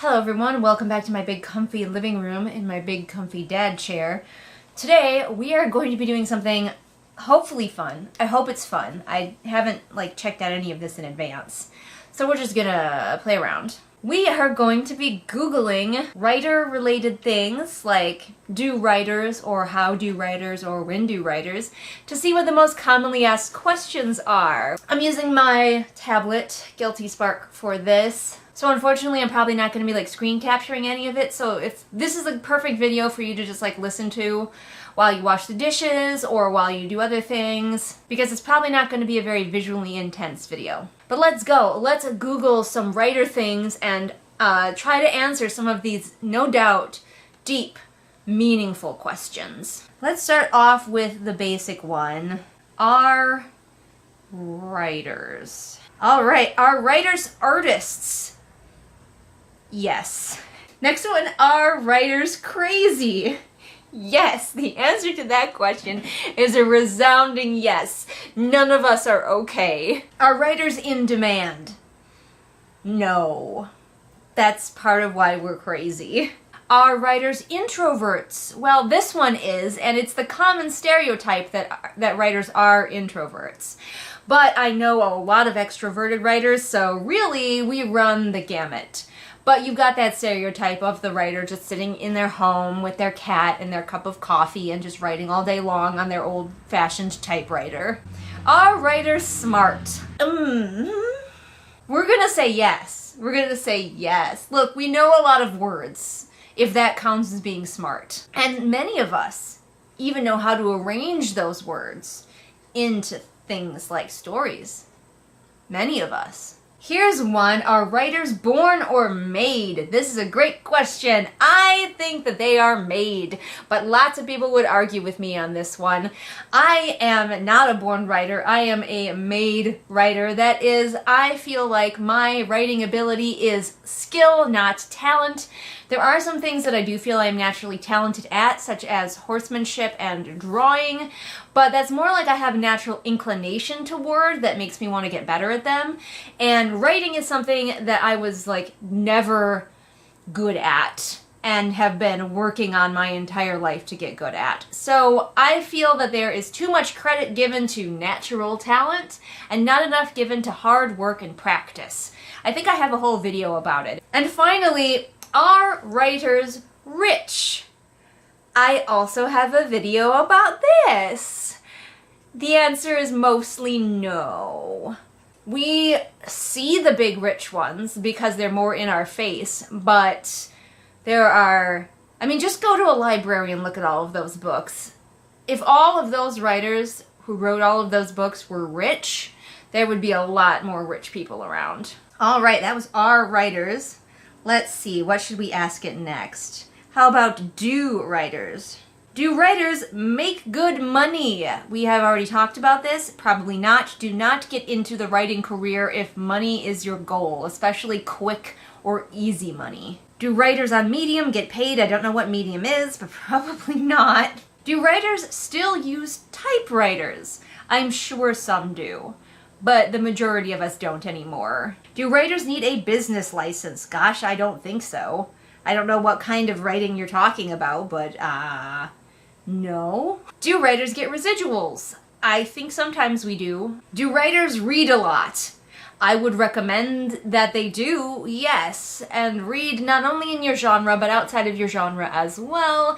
Hello everyone, welcome back to my big comfy living room in my big comfy dad chair. Today we are going to be doing something hopefully fun. I hope it's fun. I haven't checked out any of this in advance. So we're just gonna play around. We are going to be Googling writer-related things like do writers or how do writers or when do writers to see what the most commonly asked questions are. I'm using my tablet, Guilty Spark, for this. So unfortunately I'm probably not going to be screen capturing any of it, so if this is a perfect video for you to just listen to while you wash the dishes or while you do other things, because it's probably not going to be a very visually intense video. But let's go. Let's Google some writer things and try to answer some of these, no doubt, deep, meaningful questions. Let's start off with the basic one. Are writers? Alright, are writers artists? Yes. Next one, are writers crazy? Yes, the answer to that question is a resounding yes. None of us are okay. Are writers in demand? No. That's part of why we're crazy. Are writers introverts? Well, this one is, and it's the common stereotype that writers are introverts. But I know a lot of extroverted writers, so really we run the gamut. But you've got that stereotype of the writer just sitting in their home with their cat and their cup of coffee and just writing all day long on their old-fashioned typewriter. Are writers smart? We're gonna say yes. We're gonna say yes. Look, we know a lot of words, if that counts as being smart. And many of us even know how to arrange those words into things like stories. Many of us. Here's one. Are writers born or made? This is a great question. I think that they are made, but lots of people would argue with me on this one. I am not a born writer. I am a made writer. That is, I feel like my writing ability is skill, not talent. There are some things that I do feel I'm naturally talented at, such as horsemanship and drawing, but that's more like I have natural inclination toward that makes me want to get better at them. And writing is something that I was never good at and have been working on my entire life to get good at. So I feel that there is too much credit given to natural talent and not enough given to hard work and practice. I think I have a whole video about it. And finally, are writers rich? I also have a video about this. The answer is mostly no. We see the big rich ones because they're more in our face, but there are, just go to a library and look at all of those books. If all of those writers who wrote all of those books were rich, there would be a lot more rich people around. All right, that was our writers. Let's see, what should we ask it next? How about do writers? Do writers make good money? We have already talked about this. Probably not. Do not get into the writing career if money is your goal, especially quick or easy money. Do writers on Medium get paid? I don't know what Medium is, but probably not. Do writers still use typewriters? I'm sure some do, but the majority of us don't anymore. Do writers need a business license? Gosh, I don't think so. I don't know what kind of writing you're talking about, but no. Do writers get residuals? I think sometimes we do. Do writers read a lot? I would recommend that they do, yes, and read not only in your genre, but outside of your genre as well.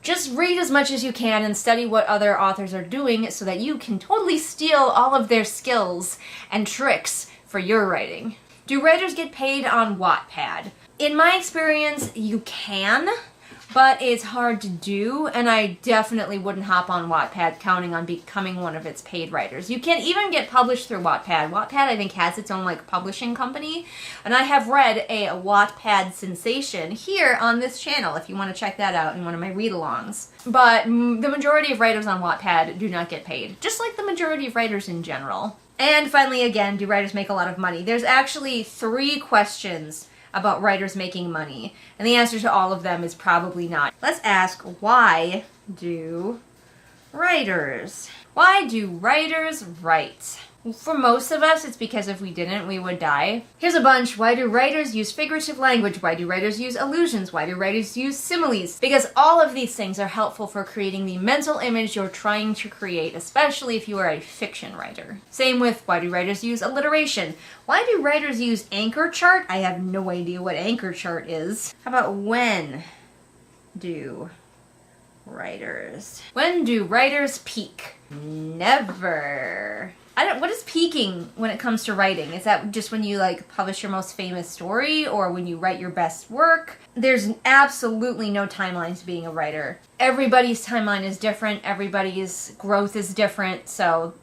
Just read as much as you can and study what other authors are doing so that you can totally steal all of their skills and tricks for your writing. Do writers get paid on Wattpad? In my experience, you can, but it's hard to do, and I definitely wouldn't hop on Wattpad counting on becoming one of its paid writers. You can even get published through Wattpad. Wattpad, I think, has its own publishing company, and I have read a Wattpad sensation here on this channel if you want to check that out in one of my read-alongs. But the majority of writers on Wattpad do not get paid, just like the majority of writers in general. And finally, again, do writers make a lot of money? There's actually 3 questions about writers making money, and the answer to all of them is probably not. Let's ask, why do writers? Why do writers write? For most of us, it's because if we didn't, we would die. Here's a bunch. Why do writers use figurative language? Why do writers use allusions? Why do writers use similes? Because all of these things are helpful for creating the mental image you're trying to create, especially if you are a fiction writer. Same with why do writers use alliteration? Why do writers use anchor chart? I have no idea what anchor chart is. How about when do writers peak? Never. What is peaking when it comes to writing? Is that just when you like publish your most famous story or when you write your best work? There's absolutely no timeline to being a writer. Everybody's timeline is different. Everybody's growth is different. So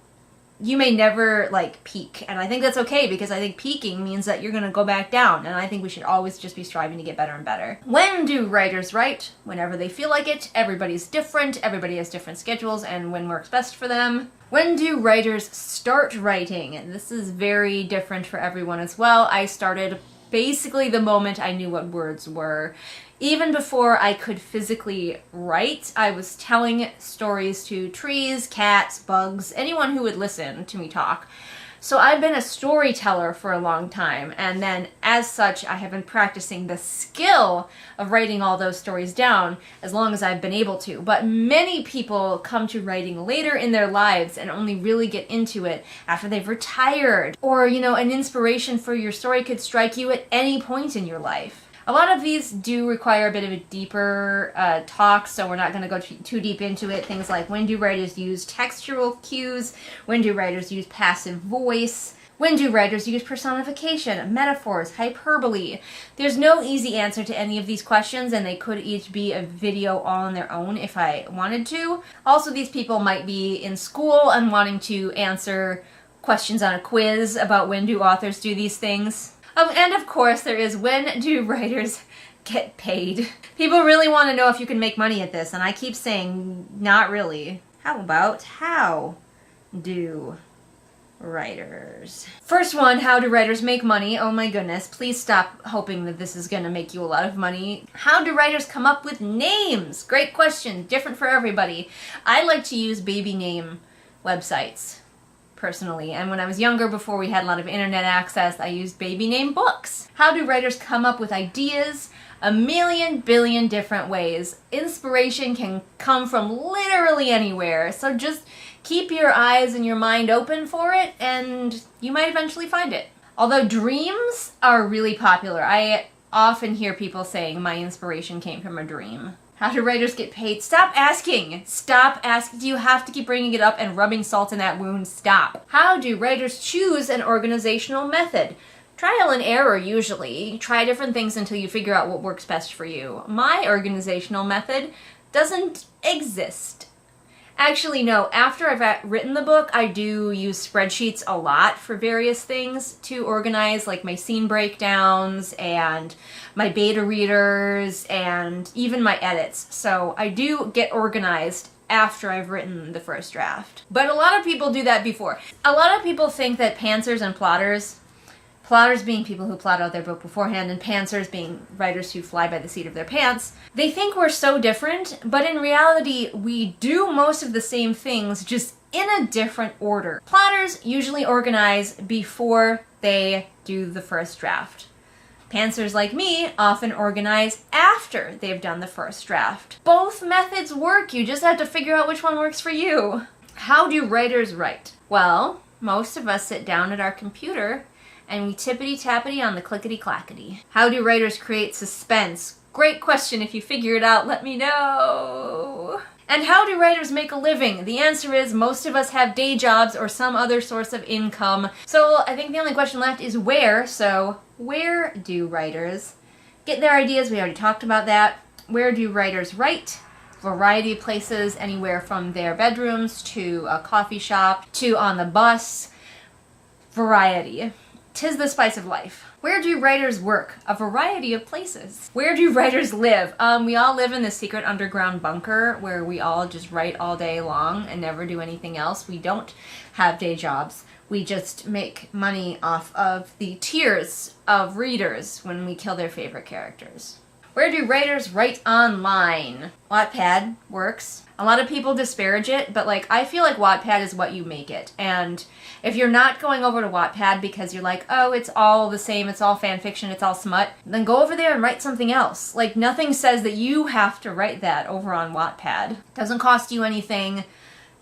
you may never like peak. And I think that's okay because I think peaking means that you're going to go back down. And I think we should always just be striving to get better and better. When do writers write? Whenever they feel like it. Everybody's different. Everybody has different schedules and when works best for them. When do writers start writing? And this is very different for everyone as well. I started basically the moment I knew what words were. Even before I could physically write, I was telling stories to trees, cats, bugs, anyone who would listen to me talk. So I've been a storyteller for a long time, and then as such, I have been practicing the skill of writing all those stories down as long as I've been able to. But many people come to writing later in their lives and only really get into it after they've retired. Or, you know, an inspiration for your story could strike you at any point in your life. A lot of these do require a bit of a deeper talk, so we're not going to go too deep into it. Things like when do writers use textual cues? When do writers use passive voice? When do writers use personification, metaphors, hyperbole? There's no easy answer to any of these questions, and they could each be a video all on their own if I wanted to. Also, these people might be in school and wanting to answer questions on a quiz about when do authors do these things. And of course, there is when do writers get paid? People really want to know if you can make money at this, and I keep saying not really. How about how do writers? First one, how do writers make money? Oh my goodness, please stop hoping that this is going to make you a lot of money. How do writers come up with names? Great question, different for everybody. I like to use baby name websites. Personally, and when I was younger, before we had a lot of internet access, I used baby name books. How do writers come up with ideas? A million billion different ways. Inspiration can come from literally anywhere, so just keep your eyes and your mind open for it, and you might eventually find it. Although dreams are really popular, I often hear people saying my inspiration came from a dream. How do writers get paid? Stop asking! Stop asking. Do you have to keep bringing it up and rubbing salt in that wound? Stop. How do writers choose an organizational method? Trial and error, usually. Try different things until you figure out what works best for you. My organizational method doesn't exist. Actually, no. After I've written the book, I do use spreadsheets a lot for various things to organize, like my scene breakdowns and my beta readers and even my edits. So I do get organized after I've written the first draft. But a lot of people do that before. A lot of people think that pantsers and plotters being people who plot out their book beforehand, and pantsers being writers who fly by the seat of their pants. They think we're so different, but in reality, we do most of the same things, just in a different order. Plotters usually organize before they do the first draft. Pantsers like me often organize after they've done the first draft. Both methods work, you just have to figure out which one works for you. How do writers write? Well, most of us sit down at our computer and we tippity-tappity on the clickety-clackety. How do writers create suspense? Great question. If you figure it out, let me know. And how do writers make a living? The answer is most of us have day jobs or some other source of income. So I think the only question left is where. So where do writers get their ideas? We already talked about that. Where do writers write? Variety of places, anywhere from their bedrooms to a coffee shop to on the bus. Variety. 'Tis the spice of life. Where do writers work? A variety of places. Where do writers live? We all live in this secret underground bunker where we all just write all day long and never do anything else. We don't have day jobs. We just make money off of the tears of readers when we kill their favorite characters. Where do writers write online? Wattpad works. A lot of people disparage it, but like I feel like Wattpad is what you make it. And if you're not going over to Wattpad because you're like, oh, it's all the same, it's all fan fiction, it's all smut, then go over there and write something else. Like nothing says that you have to write that over on Wattpad. Doesn't cost you anything.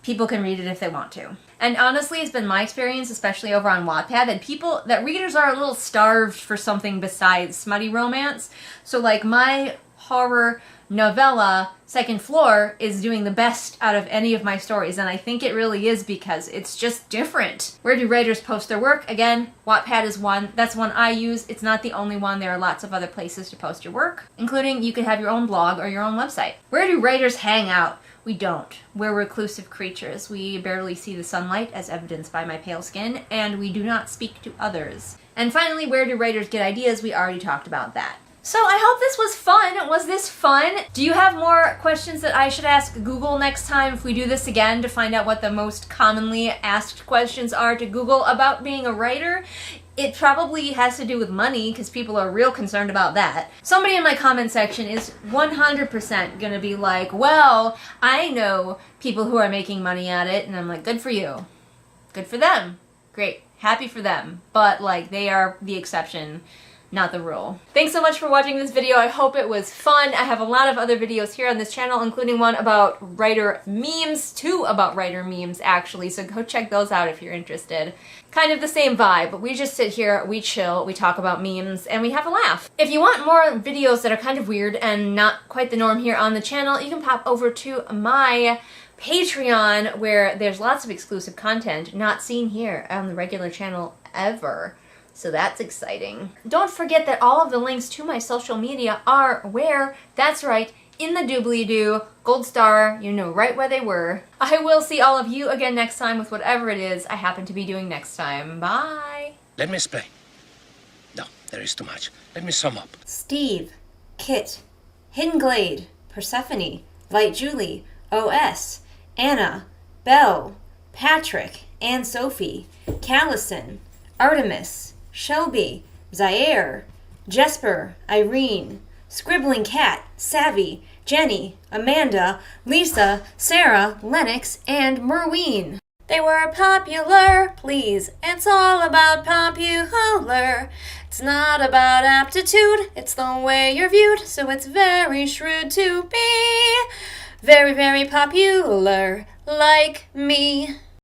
People can read it if they want to. And honestly, it's been my experience, especially over on Wattpad, that readers are a little starved for something besides smutty romance. So like my horror novella, Second Floor, is doing the best out of any of my stories, and I think it really is because it's just different. Where do writers post their work? Again, Wattpad is one. That's one I use. It's not the only one. There are lots of other places to post your work, including you could have your own blog or your own website. Where do writers hang out? We don't. We're reclusive creatures. We barely see the sunlight, as evidenced by my pale skin, and we do not speak to others. And finally, where do writers get ideas? We already talked about that. So I hope this was fun. Was this fun? Do you have more questions that I should ask Google next time if we do this again to find out what the most commonly asked questions are to Google about being a writer? It probably has to do with money because people are real concerned about that. Somebody in my comment section is 100% gonna be like, well, I know people who are making money at it, and I'm like, good for you. Good for them. Great. Happy for them. But like, they are the exception, not the rule. Thanks so much for watching this video. I hope it was fun. I have a lot of other videos here on this channel, including one about writer memes, 2 about writer memes actually, so go check those out if you're interested. Kind of the same vibe, but we just sit here, we chill, we talk about memes, and we have a laugh. If you want more videos that are kind of weird and not quite the norm here on the channel, you can pop over to my Patreon, where there's lots of exclusive content not seen here on the regular channel ever. So that's exciting. Don't forget that all of the links to my social media are where? That's right, in the doobly-doo. Gold star, you know right where they were. I will see all of you again next time with whatever it is I happen to be doing next time. Bye! Let me explain. No, there is too much. Let me sum up. Steve, Kit, Hidden Glade, Persephone, Light Julie, OS, Anna, Belle, Patrick, Anne Sophie, Callison, Artemis, Shelby, Zaire, Jesper, Irene, Scribbling Cat, Savvy, Jenny, Amanda, Lisa, Sarah, Lennox, and Merween. They were popular, please. It's all about popular. It's not about aptitude, it's the way you're viewed, so it's very shrewd to be very, very popular, like me.